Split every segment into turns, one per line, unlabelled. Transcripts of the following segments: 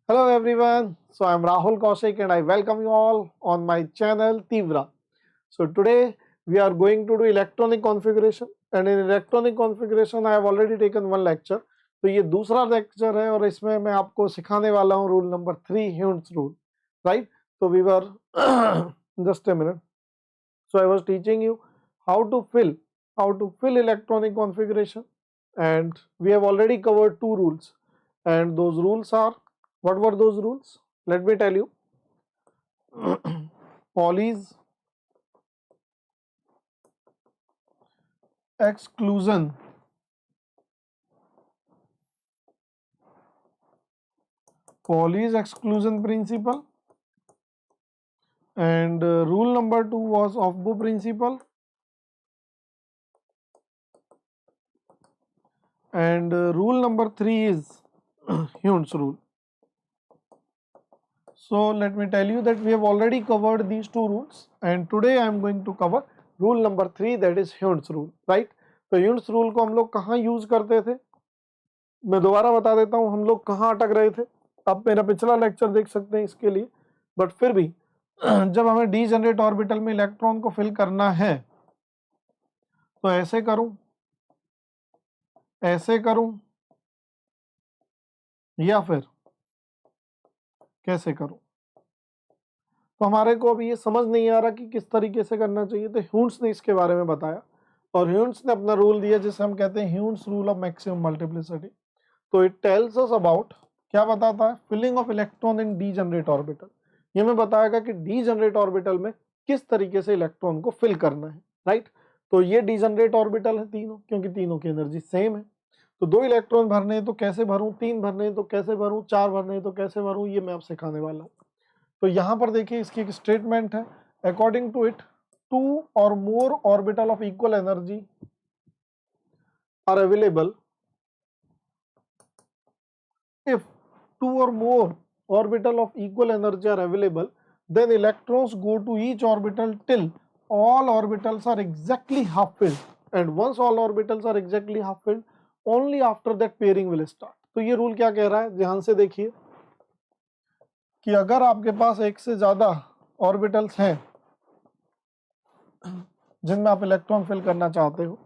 Hello everyone, so I'm Rahul Kaushik and I welcome you all on my channel Tivra. So today we are going to do electronic configuration and in electronic configuration I have already taken one lecture. तो ये दूसरा lecture है और इसमें मैं आपको सिखाने वाला हूँ rule number 3 Hund's rule, right? So we were just a minute. So I was teaching you how to fill electronic configuration and we have already covered two rules and those rules are, what were those rules? Let me tell you. Pauli's exclusion principle and rule number 2 was Aufbau principle and rule number 3 is Hund's rule. So let me tell you that we have already covered these two rules and today I am going to cover rule number 3, that is Hund's rule, right? तो Hund's rule को हम लोग कहाँ use करते थे, मैं दोबारा बता देता हूँ हम लोग कहाँ अटक रहे थे. आप मेरा पिछला लेक्चर देख सकते हैं इसके लिए, बट फिर भी जब हमें डीजनरेट ऑर्बिटल में इलेक्ट्रॉन को फिल करना है तो ऐसे करूं या फिर कैसे करूं, तो हमारे को अभी ये समझ नहीं आ रहा कि किस तरीके से करना चाहिए. तो ह्यून्स ने इसके बारे में बताया और ह्यून्स ने अपना रूल दिया जिसे हम कहते हैं Hund's rule of maximum multiplicity. तो इट टेल्स अस अबाउट, क्या बताता है, filling of electron in degenerate orbital. ये हमें बताएगा कि डीजनरेट ऑर्बिटल में किस तरीके से इलेक्ट्रॉन को फिल करना है, राइट. तो ये डीजनरेट ऑर्बिटल है तीनों, क्योंकि तीनों की एनर्जी सेम है. तो 2 इलेक्ट्रॉन भरने हैं तो कैसे भरूं, 3 भरने हैं तो कैसे भरूं, 4 भरने हैं तो कैसे भरूं, ये मैं आप सिखाने वाला हूं. तो यहां पर देखिए इसकी एक स्टेटमेंट है, according to it 2 or more orbital of equal energy are available if 2 or more orbital of equal energy are available, then electrons go to each orbital till all orbitals are exactly half filled, and once all orbitals are exactly half filled, only after that pairing will start. तो ये rule क्या कह रहा है, ध्यान से देखिए कि अगर आपके पास एक से ज्यादा ऑर्बिटल्स हैं जिनमें आप इलेक्ट्रॉन फिल करना चाहते हो,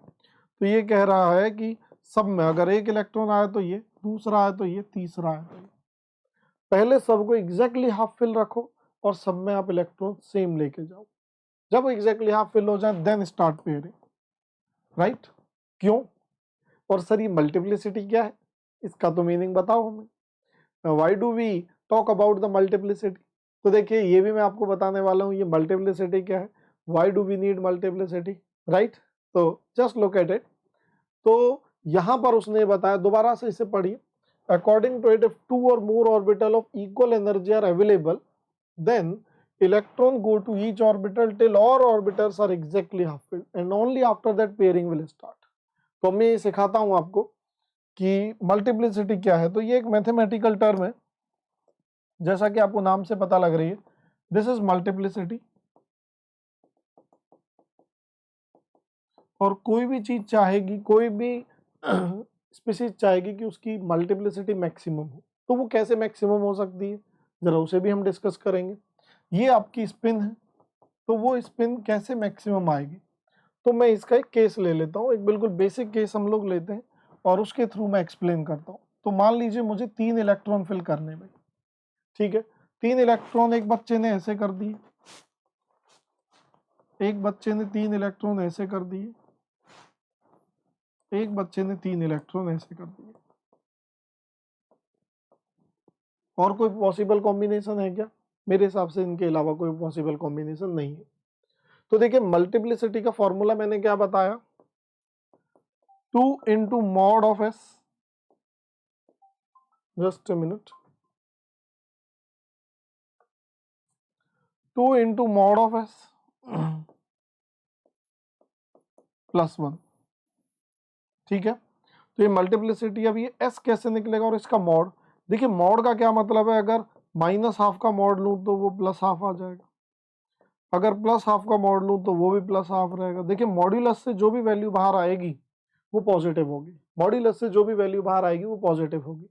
तो ये कह रहा है कि सब में अगर एक इलेक्ट्रॉन आया तो ये, दूसरा आया तो ये, तीसरा आया तो ये, पहले सबको एग्जैक्टली हाफ फिल रखो और सब में आप इलेक्ट्रॉन सेम लेके जाओ. जब एग्जैक्टली हाफ फिल हो जाए देन स्टार्ट पेयरिंग, राइट. क्यों, और सर ये मल्टीप्लिसिटी क्या है, इसका तो मीनिंग बताओ हमें. Why do we talk about the multiplicity. तो देखिए ये भी मैं आपको बताने वाला हूँ ये मल्टीप्लिसिटी क्या है, why do we need multiplicity, right. तो जस्ट लुक एट इट. तो यहां पर उसने बताया, दोबारा से इसे पढ़िए, according to it if 2 or more orbital of equal energy are available, then electron go to each orbital till all orbitals are exactly half filled and only after that pairing will start. तो मैं सिखाता हूं आपको कि multiplicity क्या है. तो ये एक मैथमेटिकल टर्म है, जैसा कि आपको नाम से पता लग रही है, दिस इज मल्टीप्लिसिटी. और कोई भी चीज चाहेगी, कोई भी स्पीशीज चाहेगी कि उसकी मल्टीप्लिसिटी मैक्सिमम हो, तो वो कैसे मैक्सिमम हो सकती है, जरा उसे भी हम डिस्कस करेंगे. ये आपकी स्पिन है, तो वो स्पिन कैसे मैक्सिमम आएगी. तो मैं इसका एक केस ले लेता हूँ, एक बिल्कुल बेसिक केस हम लोग लेते हैं और उसके थ्रू मैं एक्सप्लेन करता हूँ. तो मान लीजिए मुझे 3 इलेक्ट्रॉन फिल करने में, ठीक है. 3 इलेक्ट्रॉन एक बच्चे ने ऐसे कर दिए, एक बच्चे ने 3 इलेक्ट्रॉन ऐसे कर दिए, एक बच्चे ने 3 इलेक्ट्रॉन ऐसे कर दिए. और कोई पॉसिबल कॉम्बिनेशन है क्या, मेरे हिसाब से इनके अलावा कोई पॉसिबल कॉम्बिनेशन नहीं है. तो देखिए मल्टीप्लिसिटी का फॉर्मूला मैंने क्या बताया, 2 into mod of s, just a minute, 2 into mod of s plus 1, ठीक है. तो ये मल्टीप्लिसिटी, अब ये s कैसे निकलेगा और इसका मॉड. देखिए मॉड का क्या मतलब है, अगर माइनस हाफ का मॉड लूँ तो वो प्लस हाफ आ जाएगा, अगर प्लस हाफ का मॉड लूँ तो वो भी प्लस हाफ रहेगा. देखिए मॉड्यूलस से जो भी वैल्यू बाहर आएगी वो पॉजिटिव होगी, मॉड्यूलस से जो भी वैल्यू बाहर आएगी वो पॉजिटिव होगी.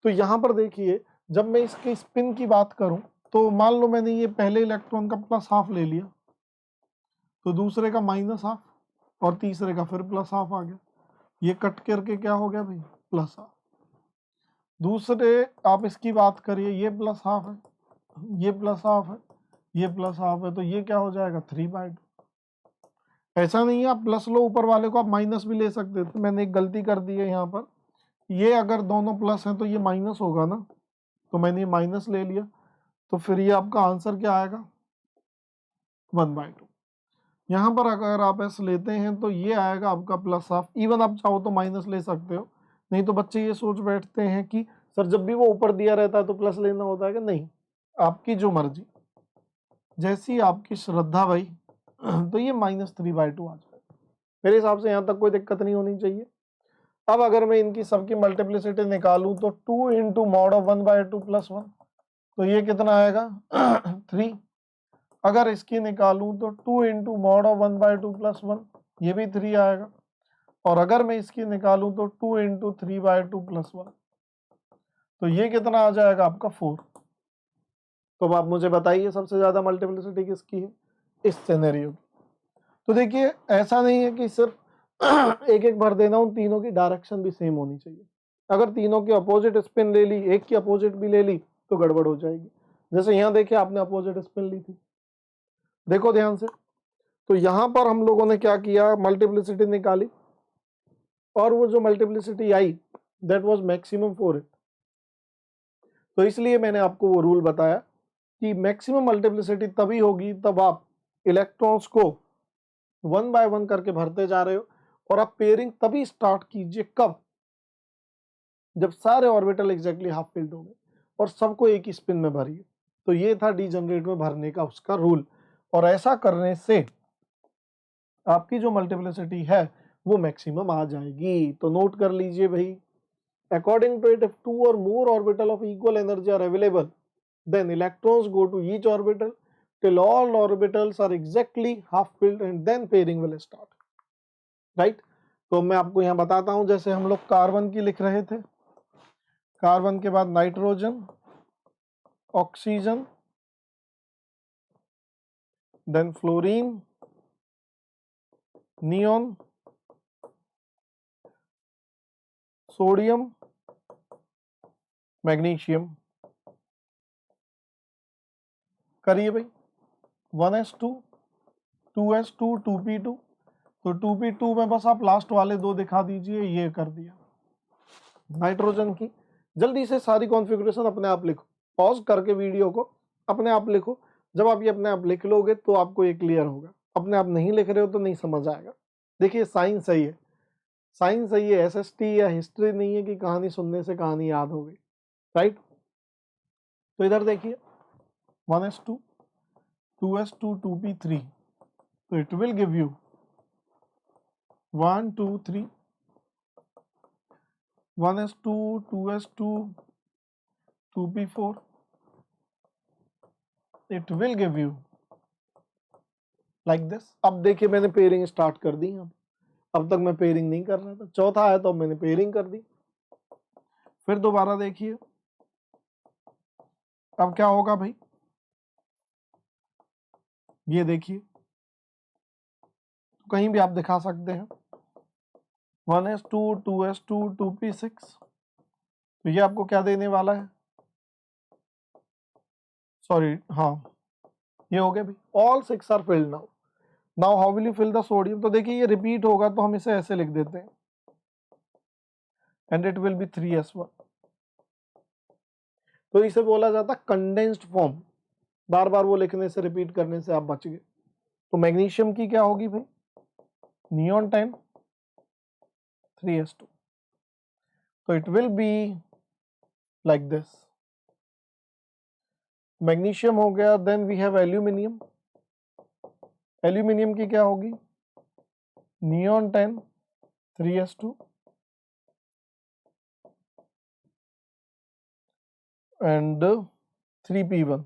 तो यहाँ पर देखिए जब मैं इसके स्पिन की बात करूं तो मान लो मैंने ये पहले इलेक्ट्रॉन का प्लस हाफ ले लिया, तो दूसरे का माइनस हाफ और तीसरे का फिर प्लस हाफ आ गया। ये कट करके क्या हो गया भाई, प्लस हाफ। दूसरे आप इसकी बात करिए, ये प्लस हाफ है, ये प्लस हाफ है, ये प्लस हाफ है, तो ये क्या हो जाएगा 3/2। ऐसा नहीं है आप प्लस लो ऊपर वाले को, आप माइनस भी ले सकते थे, मैंने एक गलती कर दी है यहाँ पर। ये अगर दोनों प्लस हैं तो ये माइनस होगा ना, तो मैंने ये माइनस ले लिया, तो फिर ये आपका आंसर क्या आएगा 1/2। यहाँ पर अगर आप एस लेते हैं तो ये आएगा आपका प्लस हाफ। इवन आप चाहो तो माइनस ले सकते हो, नहीं तो बच्चे ये सोच बैठते हैं कि सर जब भी वो ऊपर दिया रहता है तो प्लस लेना होता है कि नहीं, आपकी जो मर्जी, जैसी आपकी श्रद्धा भाई। तो ये -3/2 आ जाएगा। मेरे हिसाब से यहाँ तक कोई दिक्कत नहीं होनी चाहिए। अब अगर मैं इनकी सबकी मल्टीप्लिसिटी निकालूं तो 2 × mod of 1/2 + 1, तो ये कितना आएगा 3। अगर इसकी निकालूं तो 2 × mod of 1/2 + 1, ये भी 3 आएगा। और अगर मैं इसकी निकालूं तो 2 × 3/2 + 1, तो ये कितना आ जाएगा आपका 4। तो अब आप मुझे बताइए सबसे ज्यादा मल्टीप्लिसिटी किसकी है इस सिनेरियो की। तो देखिए ऐसा नहीं है कि सिर्फ एक एक भर देना, उन तीनों की डायरेक्शन भी सेम होनी चाहिए। अगर तीनों की अपोजिट स्पिन ले ली, एक की अपोजिट भी ले ली, तो गड़बड़ हो जाएगी। जैसे यहाँ देखिए आपने अपोजिट स्पिन ली थी, देखो ध्यान से। तो यहां पर हम लोगों ने क्या किया, मल्टीप्लिसिटी निकाली, और वो जो multiplicity I that was maximum for it. तो इसलिए मैंने आपको वो रूल बताया कि मैक्सिमम मल्टीप्लिसिटी तभी होगी तब आप इलेक्ट्रॉन्स को 1 बाय 1 करके भरते जा रहे हो। और आप पेयरिंग तभी स्टार्ट कीजिए कब, जब सारे ऑर्बिटल एग्जैक्टली हाफ फिल्ड हो गए और सबको एक ही स्पिन में भरिए। तो ये था डीजनरेट में भरने का उसका रूल। और ऐसा करने से आपकी जो मल्टीप्लिसिटी है वो मैक्सिमम आ जाएगी। तो नोट कर लीजिए भाई, according to it if 2 or more orbital of equal energy are available, then electrons go to each orbital till all orbitals are exactly half filled and then pairing will start, right? तो मैं आपको यहाँ बताता हूँ, जैसे हम लोग carbon की लिख रहे थे, कार्बन के बाद nitrogen, oxygen, then fluorine, neon, sodium, magnesium. करिए भाई, 1s2, 2s2, 2p2। तो 2p2 में बस आप लास्ट वाले दो दिखा दीजिए, ये कर दिया। नाइट्रोजन की जल्दी से सारी कॉन्फ़िगरेशन अपने आप लिखो, पॉज करके वीडियो को अपने आप लिखो। जब आप ये अपने आप लिख लोगे तो आपको ये क्लियर होगा। अपने आप नहीं लिख रहे हो तो नहीं समझ आएगा। देखिए साइंस सही है, साइंस सही है, एसएसटी या हिस्ट्री नहीं है कि कहानी सुनने से कहानी याद हो गई, राइट? तो इधर देखिए 1s2, 2s2, 2p3, तो it will give you 1 2 3, 1s2, 2s2, 2p4, it will give you like this। अब देखिए मैंने पेयरिंग स्टार्ट कर दी। अब तक मैं पेयरिंग नहीं कर रहा था, चौथा आया तो मैंने पेयरिंग कर दी। फिर दोबारा देखिए अब क्या होगा भाई, ये देखिए कहीं भी आप दिखा सकते हैं 1s2, 2s2, 2p6। तो ये आपको क्या देने वाला है, सॉरी हाँ ये हो गया भाई, all 6 are filled now. Now how will you fill the sodium. तो देखिए ये रिपीट होगा तो हम इसे ऐसे लिख देते हैं, and it will B 3s1। तो इसे बोला जाता है कंडेंस्ड फॉर्म। बार बार वो लिखने से, रिपीट करने से आप बच गए। तो मैग्नीशियम की क्या होगी भाई, नियॉन 10, 3s2। तो it will be like this. Magnesium हो गया, then we have aluminium. Aluminium की क्या होगी, नियॉन 10, 3s2 एंड 3p1।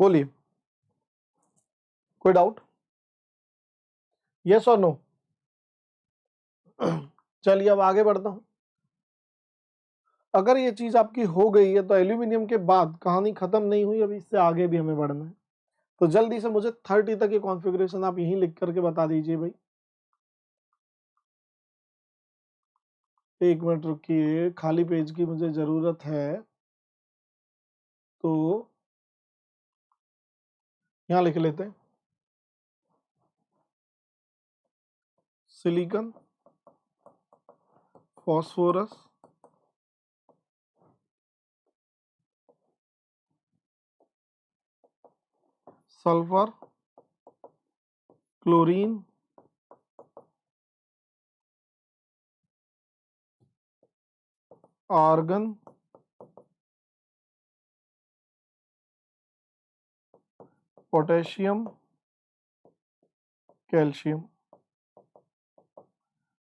बोलिए कोई डाउट, यस और नो? चलिए अब आगे बढ़ता हूं। अगर ये चीज आपकी हो गई है तो एल्यूमिनियम के बाद कहानी खत्म नहीं हुई, अभी इससे आगे भी हमें बढ़ना है। तो जल्दी से मुझे 30 तक की कॉन्फ़िगरेशन आप यहीं लिख करके बता दीजिए भाई। एक मिनट रुकिए, खाली पेज की मुझे जरूरत है, तो यहाँ लिख लेते हैं। Silicon, phosphorus, sulphur, chlorine, argon, potassium, calcium.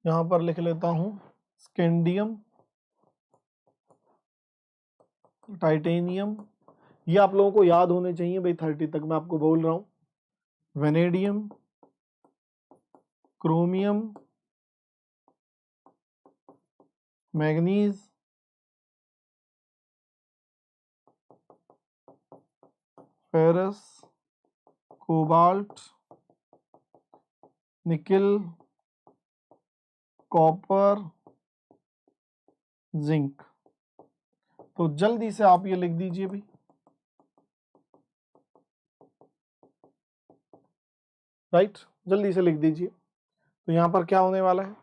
यहाँ पर लिख लेता हूँ स्कैंडियम, टाइटेनियम। ये आप लोगों को याद होने चाहिए भाई, 30 तक मैं आपको बोल रहा हूँ। Vanadium, chromium, manganese, ferrous, cobalt, nickel, copper, zinc. तो जल्दी से आप ये लिख दीजिए भाई। राइट, जल्दी से लिख दीजिए। तो यहां पर क्या होने वाला है?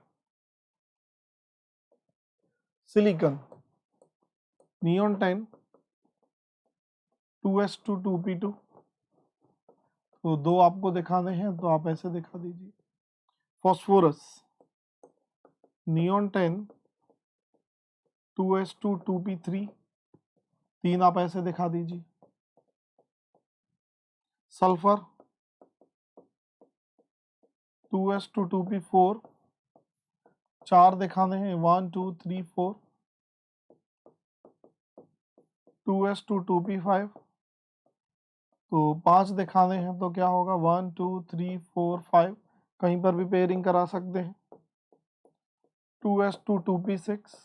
Silicon, neon 10, 2s2 2p2। तो दो आपको दिखाने हैं तो आप ऐसे दिखा दीजिए। Phosphorus, neon 10, 2s2 2p3। तीन आप ऐसे दिखा दीजिए। Sulphur, 2s2 2p4। चार दिखाने हैं, 1 2 3 4। 2s2 2p5। तो पांच दिखाने हैं तो क्या होगा? 1 2 3 4 5। कहीं पर भी पेयरिंग करा सकते हैं। 2s2 2p6।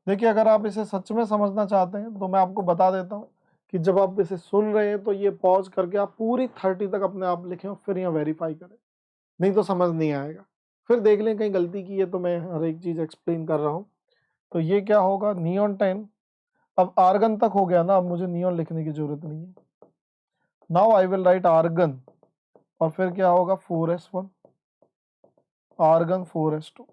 देखिए, अगर आप इसे सच में समझना चाहते हैं तो मैं आपको बता देता हूँ कि जब आप इसे सुन रहे हैं तो ये पॉज करके आप पूरी 30 तक अपने आप लिखें और फिर यहाँ वेरीफाई करें, नहीं तो समझ नहीं आएगा। फिर देख लें कहीं गलती की है तो मैं हर एक चीज़ एक्सप्लेन कर रहा हूँ। तो ये क्या होगा? नियॉन 10। अब आर्गन तक हो गया ना, अब मुझे नियॉन लिखने की जरूरत नहीं है। Now I will write argon, और फिर क्या होगा? 4s1, argon 4s2।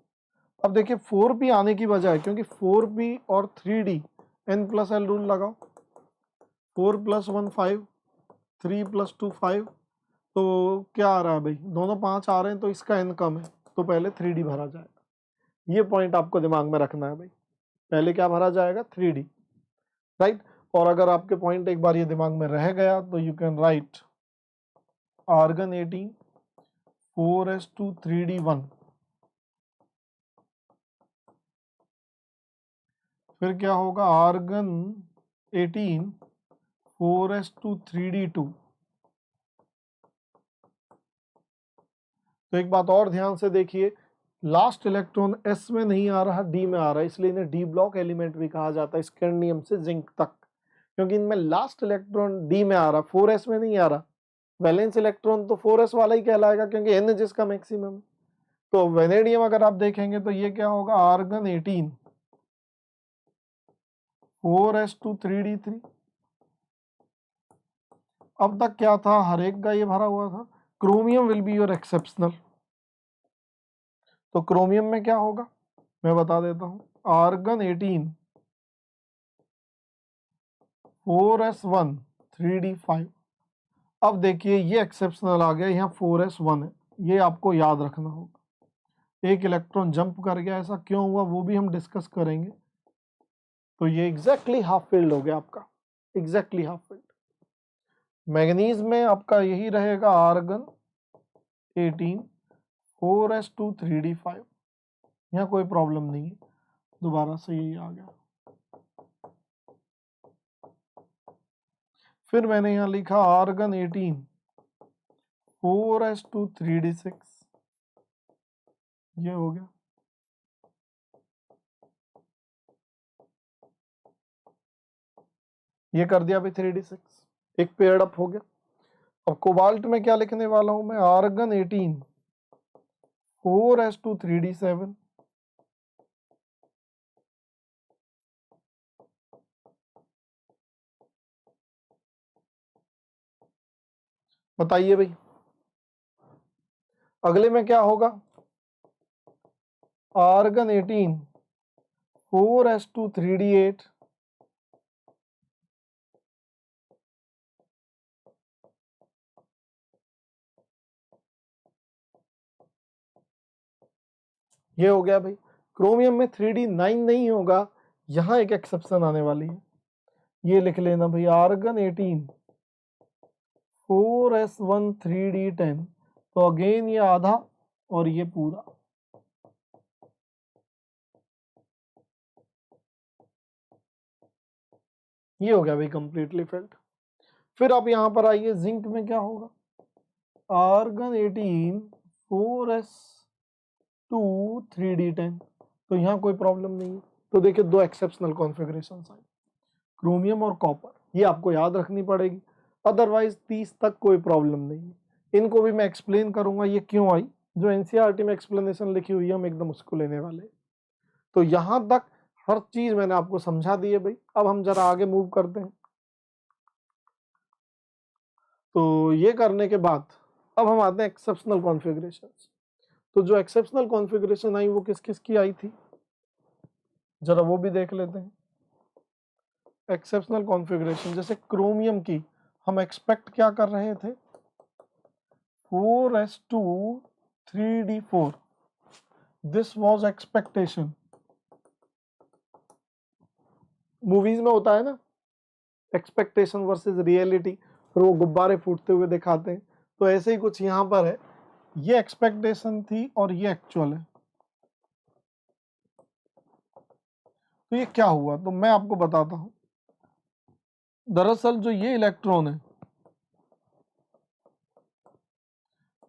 अब देखिए 4p आने की बजाय, क्योंकि 4p और 3d n+l रूल लगाओ। 4 + 1 5, 3 + 2 5। तो क्या आ रहा है भाई? दोनों 5 आ रहे हैं तो इसका n कम है, तो पहले 3d भरा जाएगा। ये पॉइंट आपको दिमाग में रखना है भाई। पहले क्या भरा जाएगा? 3d, right. और अगर आपके पॉइंट एक बार ये दिमाग में रह गया तो you can write argon 18, 4s2 3d1। फिर क्या होगा? Argon 18, 4s2 3d2। तो एक बात और ध्यान से देखिए, लास्ट इलेक्ट्रॉन s में नहीं आ रहा, d में आ रहा है, इसलिए इन्हें डी ब्लॉक एलिमेंट भी कहा जाता है, स्कैंडियम से जिंक तक, क्योंकि इनमें लास्ट इलेक्ट्रॉन d में आ रहा, 4s में नहीं आ रहा। वैलेंस इलेक्ट्रॉन तो 4s वाला ही कहलाएगा क्योंकि n जिसका मैक्सिमम है। तो वेनेडियम अगर आप देखेंगे तो ये क्या होगा? Argon 18, 4s2 3d3। अब तक क्या था? हर एक का ये भरा हुआ था। Chromium will be your exceptional. तो क्रोमियम में क्या होगा मैं बता देता हूं। Argon 18, 4s1 3d5। अब देखिए ये एक्सेप्शनल आ गया, यहाँ 4s1 है, ये आपको याद रखना होगा। एक इलेक्ट्रॉन जंप कर गया, ऐसा क्यों हुआ वो भी हम डिस्कस करेंगे। तो ये एग्जैक्टली हाफ फिल्ड हो गया आपका, एग्जैक्टली हाफ फिल्ड। मैग्नीज में आपका यही रहेगा, आर्गन 18, 4s2 3d5। यहाँ कोई प्रॉब्लम नहीं है, दोबारा से यही आ गया। फिर मैंने यहाँ लिखा आर्गन 18, 4s2 3d6। ये हो गया। ये कर दिया भाई 3d6, एक पेयर्ड अप हो गया। अब कोबाल्ट में क्या लिखने वाला हूं मैं, आर्गन 18 4s2 3d7, बताइए भाई अगले में क्या होगा, आर्गन 18 4s2 3d8, ये हो गया भाई। क्रोमियम में 3d9 नहीं होगा, यहां एक एक्सेप्शन आने वाली है, ये लिख लेना भाई, आर्गन 18 4s1 3d10, तो अगेन ये आधा और ये पूरा, ये हो गया भाई कंप्लीटली फिल्ड। फिर आप यहां पर आइए, जिंक में क्या होगा, आर्गन 18 4s2 3d10, तो यहाँ कोई प्रॉब्लम नहीं है। तो देखिए दो एक्सेप्शनल कॉन्फ़िगरेशन आए, क्रोमियम और कॉपर, ये आपको याद रखनी पड़ेगी, अदरवाइज 30 तक कोई प्रॉब्लम नहीं है। इनको भी मैं एक्सप्लेन करूंगा ये क्यों आई, जो एनसीईआरटी में एक्सप्लेनेशन लिखी हुई है हम एकदम उसको लेने वाले। तो यहां तक हर चीज मैंने आपको समझा दी है भाई। अब हम जरा आगे मूव करते हैं। तो ये करने के बाद अब हम आते हैं एक्सेप्शनल कॉन्फ़िगरेशन। तो जो एक्सेप्शनल कॉन्फ़िगरेशन आई वो किस किस की आई थी, जरा वो भी देख लेते हैं। एक्सेप्शनल कॉन्फ़िगरेशन जैसे क्रोमियम की हम एक्सपेक्ट क्या कर रहे थे, 4s2 3d4, this was expectation. Movies में होता है ना, एक्सपेक्टेशन वर्सेस रियलिटी, फिर वो गुब्बारे फूटते हुए दिखाते हैं, तो ऐसे ही कुछ यहाँ पर है, ये एक्सपेक्टेशन थी और ये एक्चुअल है। तो ये क्या हुआ, तो मैं आपको बताता हूं। दरअसल जो ये इलेक्ट्रॉन है,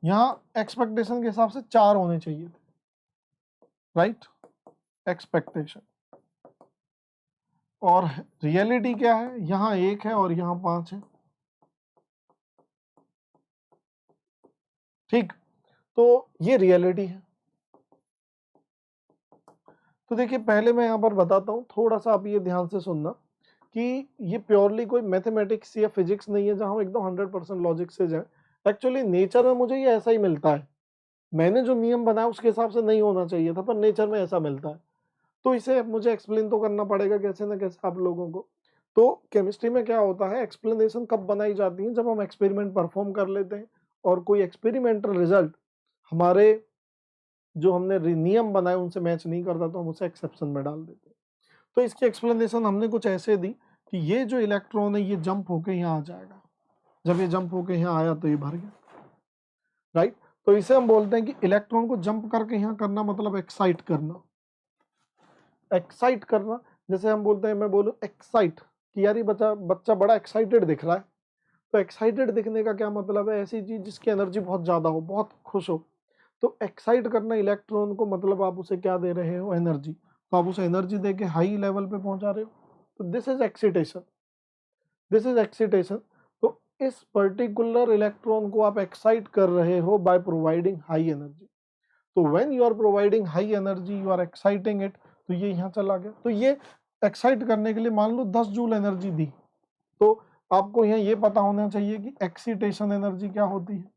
यहाँ एक्सपेक्टेशन के हिसाब से 4 होने चाहिए थे, राइट, एक्सपेक्टेशन, और रियलिटी क्या है, यहाँ 1 है और यहाँ 5 है, ठीक। तो ये रियलिटी है। तो देखिए पहले मैं यहाँ पर बताता हूँ, थोड़ा सा आप ये ध्यान से सुनना कि ये प्योरली कोई मैथमेटिक्स या फिजिक्स नहीं है जहाँ हम एकदम 100% लॉजिक से जाए। एक्चुअली नेचर में मुझे ये ऐसा ही मिलता है, मैंने जो नियम बनाया उसके हिसाब से नहीं होना चाहिए था, पर नेचर में ऐसा मिलता है। तो इसे मुझे एक्सप्लेन तो करना पड़ेगा कैसे ना कैसे आप लोगों को। तो केमिस्ट्री में क्या होता है, एक्सप्लेनेशन कब बनाई जाती है, जब हम एक्सपेरिमेंट परफॉर्म कर लेते हैं और कोई एक्सपेरिमेंटल रिजल्ट हमारे जो हमने नियम बनाए उनसे मैच नहीं करता, तो हम उसे एक्सेप्शन में डाल देते हैं। तो इसकी एक्सप्लेनेशन हमने कुछ ऐसे दी कि ये जो इलेक्ट्रॉन है ये जंप होके यहाँ आ जाएगा, जब ये जंप होके यहाँ आया तो ये भर गया, राइट। तो इसे हम बोलते हैं कि इलेक्ट्रॉन को जंप करके यहाँ करना मतलब एक्साइट करना। एक्साइट करना, जैसे हम बोलते हैं, मैं बोलूँ एक्साइट कि यार ये बच्चा बच्चा बड़ा एक्साइटेड दिख रहा है, तो एक्साइटेड दिखने का क्या मतलब है, ऐसी चीज जिसकी एनर्जी बहुत ज्यादा हो, बहुत खुश हो। तो एक्साइट करना इलेक्ट्रॉन को मतलब आप उसे क्या दे रहे हो, एनर्जी, तो आप उसे एनर्जी दे के हाई लेवल पे पहुंचा रहे हो, तो this is excitation, this is excitation. तो इस पर्टिकुलर इलेक्ट्रॉन को आप एक्साइट कर रहे हो बाय प्रोवाइडिंग हाई एनर्जी। तो when you are providing high energy you are exciting it, तो ये यहाँ चला गया। तो ये एक्साइट करने के लिए मान लो 10 जूल एनर्जी दी, तो आपको यहाँ ये पता होना चाहिए कि एक्सीटेशन एनर्जी क्या होती है।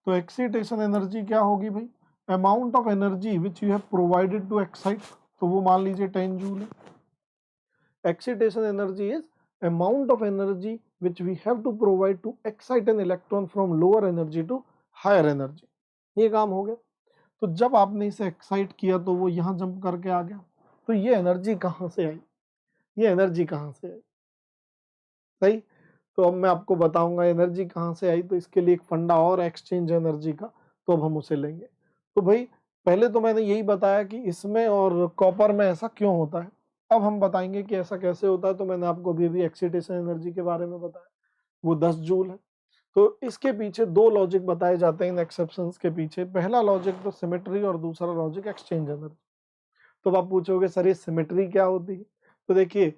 तो एक्सीटेशन एनर्जी क्या होगी भाई, amount of energy which you have provided to excite, तो वो मान लीजिए 10 जूल है। Excitation energy is amount of energy which we have to provide to excite an electron from lower energy to higher energy, ये काम हो गया। तो जब आपने इसे एक्साइट किया तो वो यहाँ जंप करके आ गया, तो ये एनर्जी कहाँ से आई, ये एनर्जी कहाँ से आई, सही। तो अब मैं आपको बताऊंगा एनर्जी कहाँ से आई, तो इसके लिए एक फंडा और एक्सचेंज एनर्जी का, तो अब हम उसे लेंगे। तो भाई पहले तो मैंने यही बताया कि इसमें और कॉपर में ऐसा क्यों होता है, अब हम बताएंगे कि ऐसा कैसे होता है। तो मैंने आपको अभी एक्सीटेशन एनर्जी के बारे में बताया, वो 10 जूल है। तो इसके पीछे दो लॉजिक बताए जाते हैं इन एक्सेप्शंस के पीछे, पहला लॉजिक तो सिमेट्री और दूसरा लॉजिक एक्सचेंज एनर्जी। तो आप पूछोगे सर ये सिमेट्री क्या होती है, तो देखिए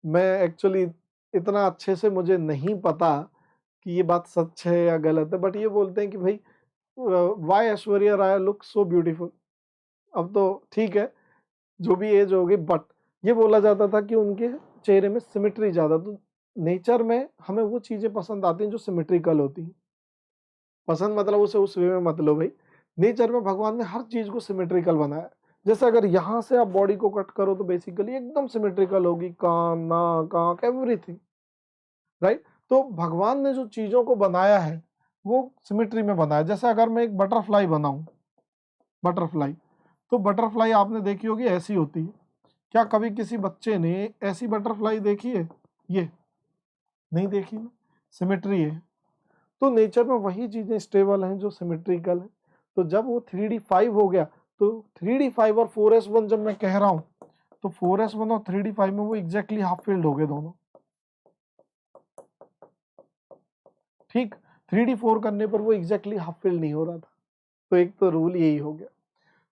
मैं एक्चुअली इतना अच्छे से मुझे नहीं पता कि ये बात सच है या गलत है, बट ये बोलते हैं कि भाई Y Aishwarya Rai look so beautiful. अब तो ठीक है, जो भी एज होगी, बट ये बोला जाता था कि उनके चेहरे में सिमेट्री ज्यादा। तो नेचर में हमें वो चीजें पसंद आती हैं जो सिमेट्रिकल होती हैं। पसंद मतलब उसे उस वे में मत लो भाई, नेचर में भगवान ने हर चीज को सिमेट्रिकल बनाया। जैसे अगर यहाँ से आप बॉडी को कट करो तो बेसिकली एकदम सिमेट्रिकल होगी, कान, नाक, आंख, एवरीथिंग, राइट। तो भगवान ने जो चीजों को बनाया है वो सिमेट्री में बनाया। जैसे अगर मैं एक बटरफ्लाई बनाऊं, बटरफ्लाई, तो बटरफ्लाई आपने देखी होगी ऐसी होती है। क्या कभी किसी बच्चे ने ऐसी बटरफ्लाई देखी है? ये नहीं देखी ना, सिमेट्री है। तो नेचर में वही चीजें स्टेबल हैं जो सिमेट्रिकल है। तो जब वो 3D5 हो गया, तो 3D5 और 4S1 जब मैं कह रहा हूं, तो 4S1 और 3D5 में वो एग्जैक्टली हाफ फील्ड हो गए दोनों, ठीक। 3D4 करने पर वो एग्जैक्टली हाफ फील्ड नहीं हो रहा था। तो एक तो रूल यही हो गया।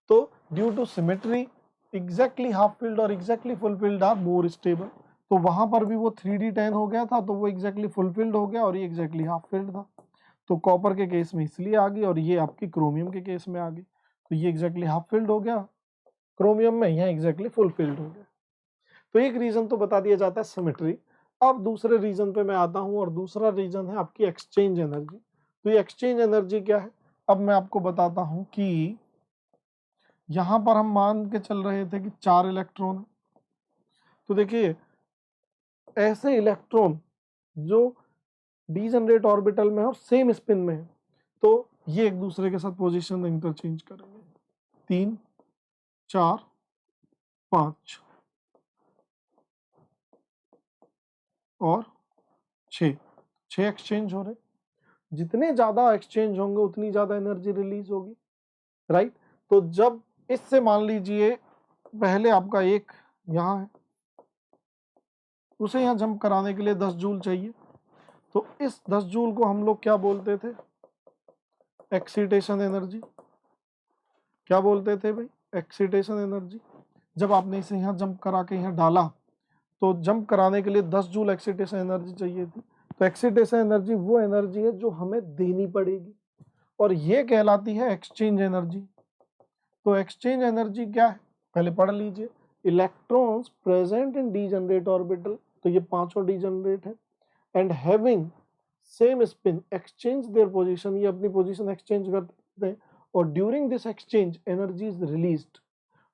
तो due to symmetry, exactly half field और exactly full field are more stable. तो वहां पर भी वो 3D10 हो गया था, तो वो एग्जैक्टली फुलफिल्ड हो गया, और ये एग्जैक्टली हाफ फील्ड था। तो कॉपर के केस में इसलिए आ गई, और ये आपकी क्रोमियम के केस में आ गई। तो ये एग्जैक्टली हाफ फील्ड हो गया क्रोमियम में, यहाँ एग्जैक्टली फुलफिल्ड हो गया। तो एक रीजन तो बता दिया जाता है सिमेट्री। अब दूसरे रीजन पे मैं आता हूं, और दूसरा रीजन है आपकी एक्सचेंज एनर्जी। तो ये एक्सचेंज एनर्जी क्या है, अब मैं आपको बताता हूं कि यहां पर हम मान के चल रहे थे कि 4 इलेक्ट्रॉन है। तो देखिए, ऐसे इलेक्ट्रॉन जो डीजनरेट ऑर्बिटल में है और सेम स्पिन में है, तो ये एक दूसरे के साथ पोजीशन इंटरचेंज करेंगे। 3, 4, 5 और 6, 6 एक्सचेंज हो रहे। जितने ज्यादा एक्सचेंज होंगे उतनी ज्यादा एनर्जी रिलीज होगी, राइट। तो जब इससे मान लीजिए पहले आपका एक यहाँ है, उसे यहाँ जंप कराने के लिए 10 जूल चाहिए। तो इस 10 जूल को हम लोग क्या बोलते थे? एक्सीटेशन एनर्जी। क्या बोलते थे भाई? एक्सीटेशन एनर्जी। जब आपने इसे यहाँ जंप करा के यहाँ डाला, तो जंप कराने के लिए 10 जूल एक्सीटेशन एनर्जी चाहिए थी। तो एक्सीटेशन एनर्जी वो एनर्जी है जो हमें देनी पड़ेगी, और ये कहलाती है एक्सचेंज एनर्जी। तो एक्सचेंज एनर्जी क्या है, पहले पढ़ लीजिए। Electrons present in degenerate orbital, तो ये पांचों डीजनरेट है, and having same spin exchange their position, ये अपनी पोजीशन एक्सचेंज करते हैं, और during this exchange energy is released.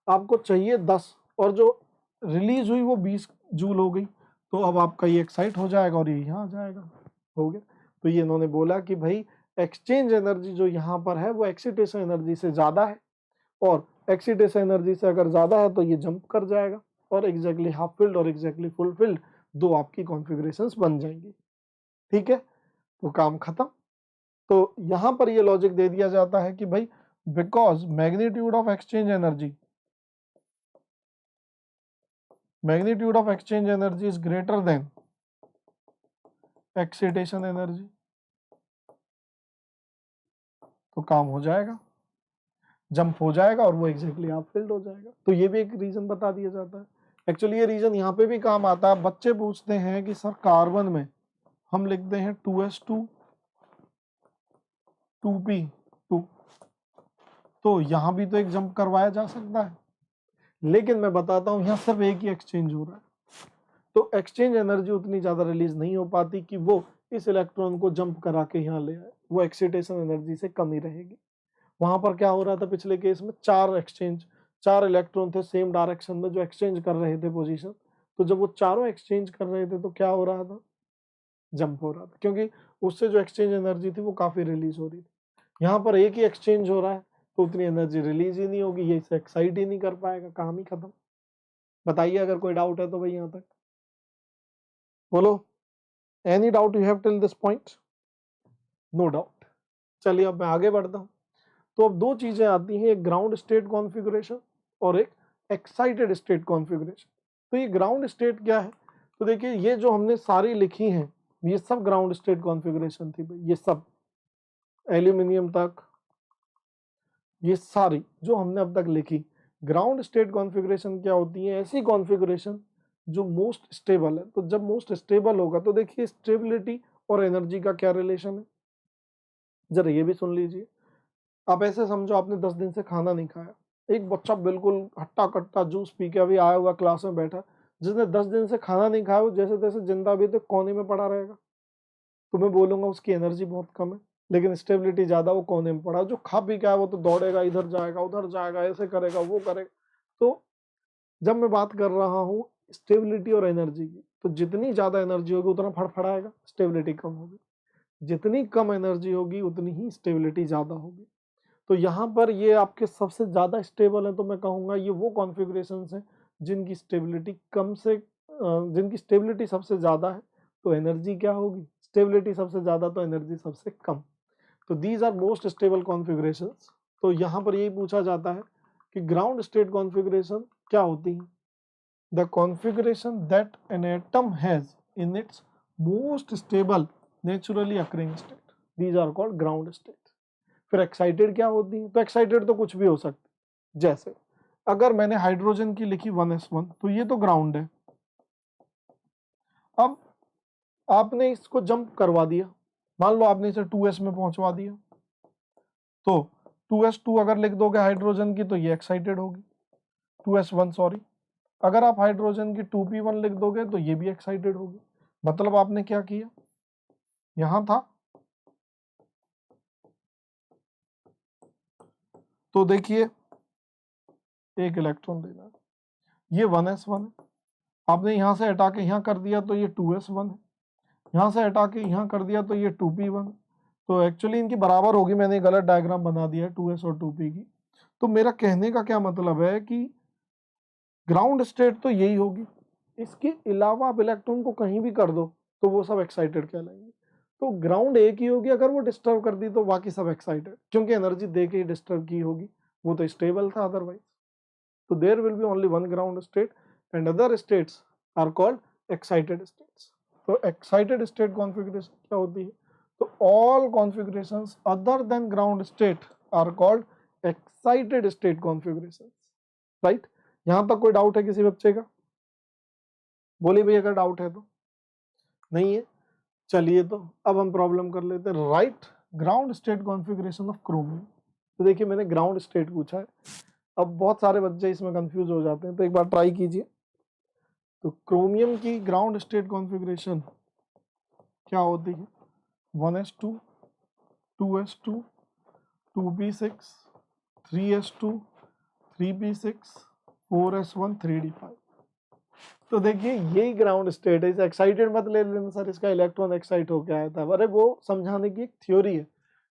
आपको चाहिए 10, और जो रिलीज हुई वो 20 जूल हो गई। तो अब आपका ये एक्साइट हो जाएगा और ये यहाँ आ जाएगा, हो गया। तो ये इन्होंने बोला कि भाई एक्सचेंज एनर्जी जो यहाँ पर है वो एक्सीटेशन एनर्जी से ज्यादा है, और एक्सीटेशन एनर्जी से अगर ज्यादा है तो ये जंप कर जाएगा, और एग्जैक्टली हाफ फील्ड और एग्जैक्टली फुल फील्ड दो आपकी कॉन्फ़िगरेशंस बन जाएंगी, ठीक है। तो काम खत्म। तो यहां पर ये लॉजिक दे दिया जाता है कि भाई because magnitude of exchange energy is greater than excitation energy, तो काम हो जाएगा, जंप हो जाएगा, और वो एग्जैक्टली हाफ फील्ड हो जाएगा। तो ये भी एक रीजन बता दिया जाता है। एक्चुअली ये रीजन यहाँ पे भी काम आता है। बच्चे पूछते हैं कि सर कार्बन में हम लिखते हैं 2s2 2p2, तो यहाँ भी तो एक जंप करवाया जा सकता है, लेकिन मैं बताता हूँ यहाँ सिर्फ एक ही एक्सचेंज हो रहा है। तो एक्सचेंज एनर्जी उतनी ज्यादा रिलीज नहीं हो पाती कि वो इस इलेक्ट्रॉन को जंप करा के यहाँ ले आए, वो एक्सीटेशन एनर्जी से कम ही रहेगी। वहां पर क्या हो रहा था पिछले केस में, 4 एक्सचेंज, 4 इलेक्ट्रॉन थे सेम डायरेक्शन में जो एक्सचेंज कर रहे थे पोजीशन। तो जब वो चारों एक्सचेंज कर रहे थे तो क्या हो रहा था? जंप हो रहा था, क्योंकि उससे जो एक्सचेंज एनर्जी थी वो काफी रिलीज हो रही थी। यहाँ पर एक ही एक्सचेंज हो रहा है, तो उतनी एनर्जी रिलीज ही नहीं होगी, ये इसे एक्साइट ही नहीं कर पाएगा, काम ही खत्म। बताइए अगर कोई डाउट है तो भाई यहाँ तक बोलो। Any doubt you have till this point? No doubt. चलिए अब मैं आगे बढ़ता हूँ। तो अब दो चीजें आती हैं, एक ग्राउंड स्टेट कॉन्फ़िगरेशन और एक एक्साइटेड स्टेट कॉन्फ़िगरेशन। तो ये ग्राउंड स्टेट क्या है? तो देखिए, ये जो हमने सारी लिखी हैं ये सब ग्राउंड स्टेट कॉन्फ़िगरेशन थी भाई, ये सब एल्यूमिनियम तक, ये सारी जो हमने अब तक लिखी। ग्राउंड स्टेट कॉन्फ़िगरेशन क्या होती है? ऐसी कॉन्फ़िगरेशन जो मोस्ट स्टेबल है। तो जब मोस्ट स्टेबल होगा तो देखिए स्टेबिलिटी और एनर्जी का क्या रिलेशन है, जरा ये भी सुन लीजिए। आप ऐसे समझो आपने 10 दिन से खाना नहीं खाया, एक बच्चा बिल्कुल हट्टा कट्टा जूस पी के अभी आया हुआ क्लास में बैठा, जिसने 10 दिन से खाना नहीं खाया वो जैसे तैसे जिंदा भी तो कोने में पड़ा रहेगा। तो मैं बोलूंगा उसकी एनर्जी बहुत कम है, लेकिन स्टेबिलिटी ज्यादा, वो कोने में पड़ा। जो खा पी के आया वो तो दौड़ेगा, इधर जाएगा उधर जाएगा, ऐसे करेगा वो करेगा। तो जब मैं बात कर रहा हूँ स्टेबिलिटी और एनर्जी की, तो जितनी ज्यादा एनर्जी होगी उतना फड़फड़ाएगा, स्टेबिलिटी कम होगी। जितनी कम एनर्जी होगी उतनी ही स्टेबिलिटी ज्यादा होगी। तो यहाँ पर ये आपके सबसे ज्यादा स्टेबल है, तो मैं कहूँगा ये वो कॉन्फ़िगरेशंस हैं जिनकी स्टेबिलिटी कम से जिनकी स्टेबिलिटी सबसे ज्यादा है, तो एनर्जी क्या होगी, स्टेबिलिटी सबसे ज्यादा तो एनर्जी सबसे कम। तो these are most stable configurations. तो यहाँ पर यही पूछा जाता है कि ग्राउंड स्टेट कॉन्फ़िगरेशन क्या होती है। The configuration that an atom has in its most stable naturally occurring state, these are called ground state. फिर एक्साइटेड क्या होती है, तो एक्साइटेड तो कुछ भी हो सकती है। जैसे अगर मैंने हाइड्रोजन की लिखी 1s1, तो ये तो ग्राउंड है। अब आपने इसको जंप करवा दिया, मान लो आपने इसे 2s में पहुंचवा दिया, तो 2s2 अगर लिख दोगे हाइड्रोजन की तो ये एक्साइटेड होगी, 2s1 सॉरी। अगर आप हाइड्रोजन की 2p1 लिख दोगे तो ये भी एक्साइटेड होगी। मतलब आपने क्या किया, यहां था तो देखिए एक इलेक्ट्रॉन देना है, ये 1s1 है। आपने यहां से हटा के यहां कर दिया तो ये 2s1 है, यहां से हटा के यहां कर दिया तो ये 2p1। तो एक्चुअली इनकी बराबर होगी, मैंने गलत डायग्राम बना दिया है 2s और 2p की। तो मेरा कहने का क्या मतलब है कि ग्राउंड स्टेट तो यही होगी, इसके अलावा आप इलेक्ट्रॉन को कहीं भी कर दो तो वो सब एक्साइटेड कहलाएंगे। तो ग्राउंड एक ही होगी, अगर वो डिस्टर्ब कर दी तो बाकी सब एक्साइटेड, क्योंकि एनर्जी दे के ही डिस्टर्ब की होगी, वो तो स्टेबल था अदरवाइज। तो there will be only one ground state and other states are called excited states. तो एक्साइटेड स्टेट कॉन्फ़िगरेशन क्या होती है, तो all configurations other than ground state are called excited state configurations, right. यहां तक कोई डाउट है किसी बच्चे का, बोलिए भैया अगर डाउट है तो। नहीं है, चलिए तो अब हम प्रॉब्लम कर लेते हैं। Right ground state configuration of chromium. तो देखिए मैंने ग्राउंड स्टेट पूछा है, अब बहुत सारे बच्चे इसमें कंफ्यूज हो जाते हैं, तो एक बार ट्राई कीजिए। तो क्रोमियम की ग्राउंड स्टेट कॉन्फ़िगरेशन क्या होती है, 1s2 2s2 2p6 3s2 3p6 4s1 3d5। तो देखिए यही ग्राउंड स्टेट है। इसे एक्साइटेड मत ले लेना सर, इसका इलेक्ट्रॉन एक्साइट होकर आया था, अरे वो समझाने की एक थ्योरी है।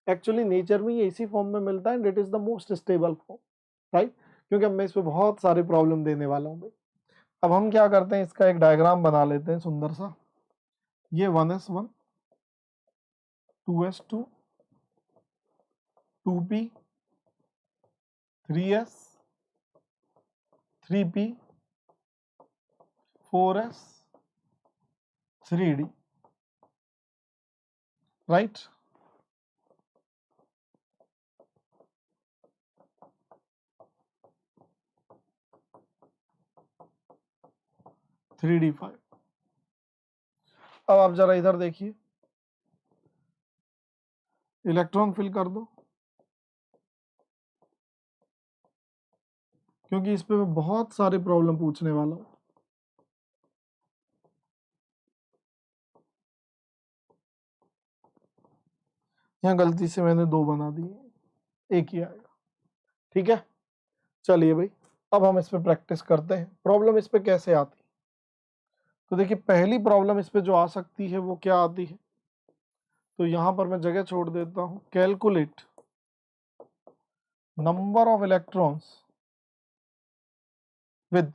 एक्चुअली नेचर में ये इसी फॉर्म में मिलता है and it is the most stable form, right. क्योंकि अब मैं इस पे बहुत सारे प्रॉब्लम देने वाला हूँ भाई। अब हम क्या करते हैं, इसका एक डायग्राम बना लेते हैं सुंदर सा। ये 1s1 2s2 2p 3s 3p 4s 3d, right. 3d5। अब आप जरा इधर देखिए, इलेक्ट्रॉन फिल कर दो, क्योंकि इस पे मैं बहुत सारे प्रॉब्लम पूछने वाला हूं। यहाँ गलती से मैंने 2 बना दिए, एक ही आएगा, ठीक है। चलिए भाई अब हम इस पे प्रैक्टिस करते हैं, प्रॉब्लम इस पे कैसे आती है। तो देखिए पहली प्रॉब्लम इस पे जो आ सकती है वो क्या आती है, तो यहां पर मैं जगह छोड़ देता हूं, calculate number of electrons with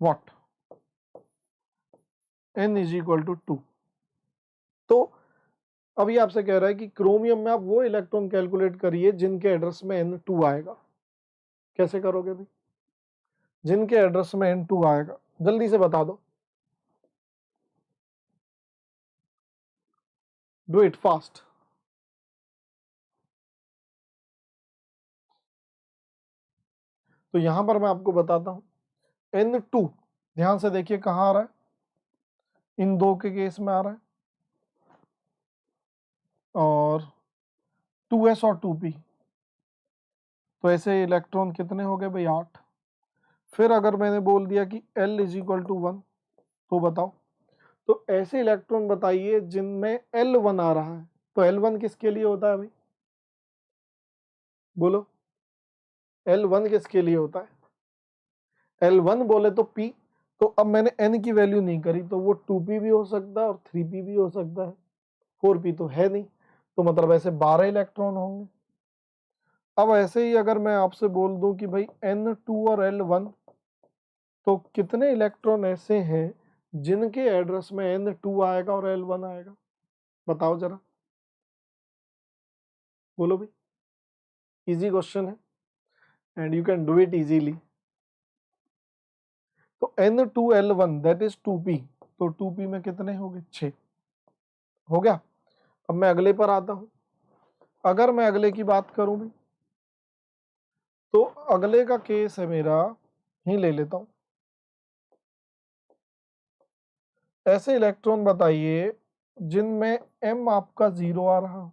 what n is equal to 2। तो अब ये आपसे कह रहा है कि क्रोमियम में आप वो इलेक्ट्रॉन कैलकुलेट करिए जिनके एड्रेस में n2 आएगा। कैसे करोगे भाई, जिनके एड्रेस में n2 आएगा, जल्दी से बता दो, डू इट फास्ट। तो यहां पर मैं आपको बताता हूं, N2 ध्यान से देखिए कहां आ रहा है, इन दो के केस में आ रहा है, और 2s और 2p, तो ऐसे इलेक्ट्रॉन कितने हो गए भाई 8। फिर अगर मैंने बोल दिया कि L इज इक्वल टू 1, तो बताओ, तो ऐसे इलेक्ट्रॉन बताइए जिनमें L1 आ रहा है, तो L1 किसके लिए होता है भाई, बोलो L1 किसके लिए होता है, L1 बोले तो P, तो अब मैंने N की वैल्यू नहीं करी, तो वो 2p भी हो सकता है और 3p भी हो सकता है, 4p तो है नहीं, तो मतलब ऐसे 12 इलेक्ट्रॉन होंगे। अब ऐसे ही अगर मैं आपसे बोल दूं कि भाई N2 और L1, तो कितने इलेक्ट्रॉन ऐसे हैं जिनके एड्रेस में N2 आएगा और L1 आएगा, बताओ जरा, बोलो भाई, इजी क्वेश्चन है and you can do it easily. तो N2L1 दैट इज 2p, तो 2p में कितने हो गए 6, हो गया। अब मैं अगले पर आता हूं, अगर मैं अगले की बात करूं भी, तो अगले का केस है मेरा, ही ले लेता हूं, ऐसे इलेक्ट्रॉन बताइए जिनमें m आपका 0 आ रहा,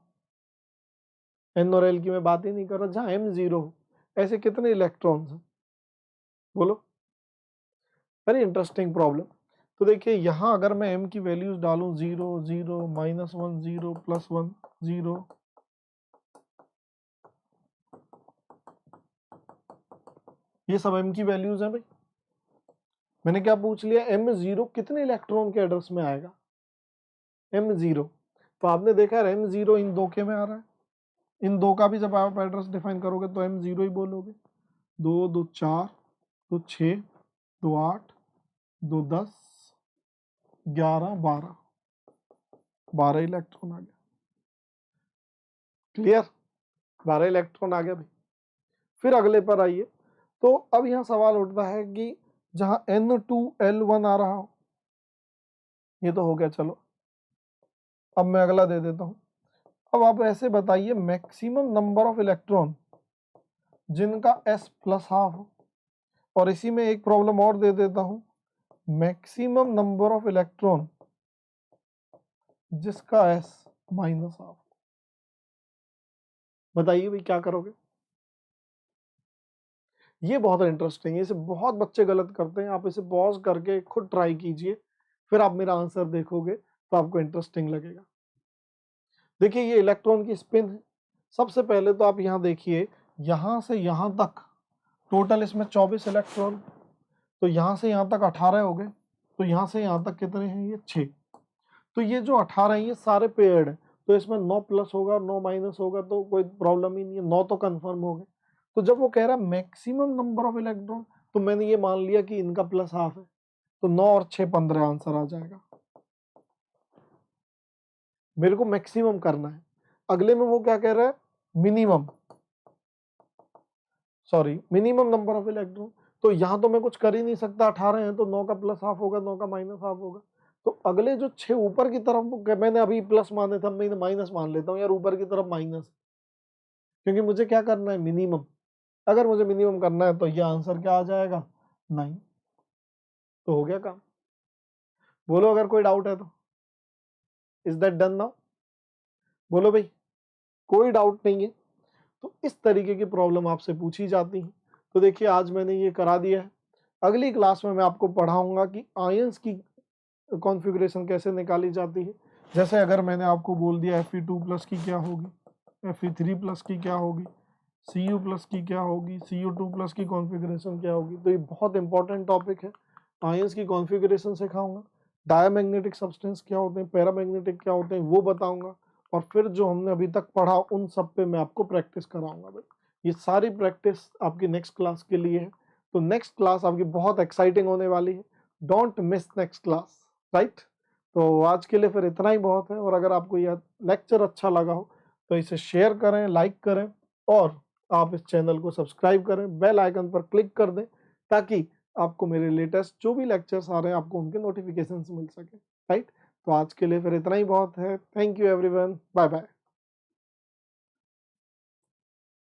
N और L की मैं बात ही नहीं कर रहा, जहां m 0 हो, ऐसे कितने इलेक्ट्रॉन्स हैं, बोलो, वेरी इंटरेस्टिंग प्रॉब्लम। तो देखिए यहां अगर मैं m की वैल्यूज डालूं 0 0 -1 0 +1 0, ये सब m की वैल्यूज हैं भाई। मैंने क्या पूछ लिया, m0 कितने इलेक्ट्रॉन के एड्रेस में आएगा, m0, तो आपने देखा m0 इन दो के में आ रहा है, इन दो का भी जब आप एड्रेस डिफाइन करोगे तो m0 ही बोलोगे, 2 2 4 2 6 2 8 2 10 11 12, 12 इलेक्ट्रॉन आ गया, क्लियर, 12 इलेक्ट्रॉन आ गया भाई। फिर अगले पर आइए, तो अब यहाँ सवाल उठता है कि जहां N2L1 आ रहा हो, ये तो हो गया, चलो अब मैं अगला दे देता हूं। अब आप ऐसे बताइए मैक्सिमम नंबर ऑफ इलेक्ट्रॉन जिनका s प्लस हाफ हो, और इसी में एक प्रॉब्लम और दे देता हूं, मैक्सिमम नंबर ऑफ इलेक्ट्रॉन जिसका s माइनस हाफ, बताइए भाई क्या करोगे। ये बहुत इंटरेस्टिंग है, इसे बहुत बच्चे गलत करते हैं, आप इसे पॉज करके खुद ट्राई कीजिए, फिर आप मेरा आंसर देखोगे तो आपको इंटरेस्टिंग लगेगा। देखिए ये इलेक्ट्रॉन की स्पिन है, सबसे पहले तो आप यहाँ देखिए, यहाँ से यहाँ तक टोटल इसमें 24 इलेक्ट्रॉन, तो यहाँ से यहाँ तक 18 हो गए, तो यहाँ से यहाँ तक कितने हैं, ये 6, तो ये जो 18 है ये सारे पेयर्ड है, तो इसमें 9 प्लस होगा और 9 माइनस होगा, तो कोई प्रॉब्लम ही नहीं है, 9 तो कंफर्म हो गए। तो जब वो कह रहा है मैक्सिमम नंबर ऑफ इलेक्ट्रॉन, तो मैंने ये मान लिया कि इनका प्लस हाफ है, तो 9 और 6 15 आंसर आ जाएगा। मेरे को मैक्सिमम करना है, अगले में वो क्या कह रहा है, minimum, sorry minimum number of electron, तो यहां तो मैं कुछ कर ही नहीं सकता, 18 है तो 9 का प्लस हाफ होगा, 9 का माइनस हाफ होगा, तो अगले जो 6 ऊपर की तरफ, मैंने अभी प्लस माने था, मैं माइनस मान लेता हूँ यार, ऊपर की तरफ माइनस, क्योंकि मुझे क्या करना है, मिनिमम, अगर मुझे मिनिमम करना है तो ये आंसर क्या आ जाएगा, 9, तो हो गया काम। बोलो अगर कोई डाउट है तो, इज दैट डन नाउ, बोलो भाई, कोई डाउट नहीं है। तो इस तरीके की प्रॉब्लम आपसे पूछी जाती है। तो देखिए आज मैंने ये करा दिया है, अगली क्लास में मैं आपको पढ़ाऊंगा कि आयंस की कॉन्फ़िगरेशन कैसे निकाली जाती है। जैसे अगर मैंने आपको बोल दिया Fe2 प्लस की क्या होगी, Fe3 प्लस की क्या होगी, Cu प्लस की क्या होगी, Cu2 प्लस की कॉन्फ़िगरेशन क्या होगी, तो ये बहुत इंपॉर्टेंट टॉपिक है। आयंस की कॉन्फ़िगरेशन सिखाऊंगा, डायमैग्नेटिक सब्सटेंस क्या होते हैं, पैरामैग्नेटिक क्या होते हैं वो बताऊंगा, और फिर जो हमने अभी तक पढ़ा उन सब पे मैं आपको प्रैक्टिस कराऊंगा भाई। ये सारी प्रैक्टिस आपकी नेक्स्ट क्लास के लिए है, तो नेक्स्ट क्लास आपकी बहुत एक्साइटिंग होने वाली है, don't miss next class, right. तो आज के लिए फिर इतना ही बहुत है, और अगर आपको यह लेक्चर अच्छा लगा हो तो इसे शेयर करें, लाइक करें, और आप इस चैनल को सब्सक्राइब करें, बेल आइकन पर क्लिक कर दें, ताकि आपको मेरे लेटेस्ट जो भी लेक्चर्स आ रहे हैं आपको उनके नोटिफिकेशंस मिल सके, राइट। तो आज के लिए फिर इतना ही बहुत है, thank you everyone, bye bye.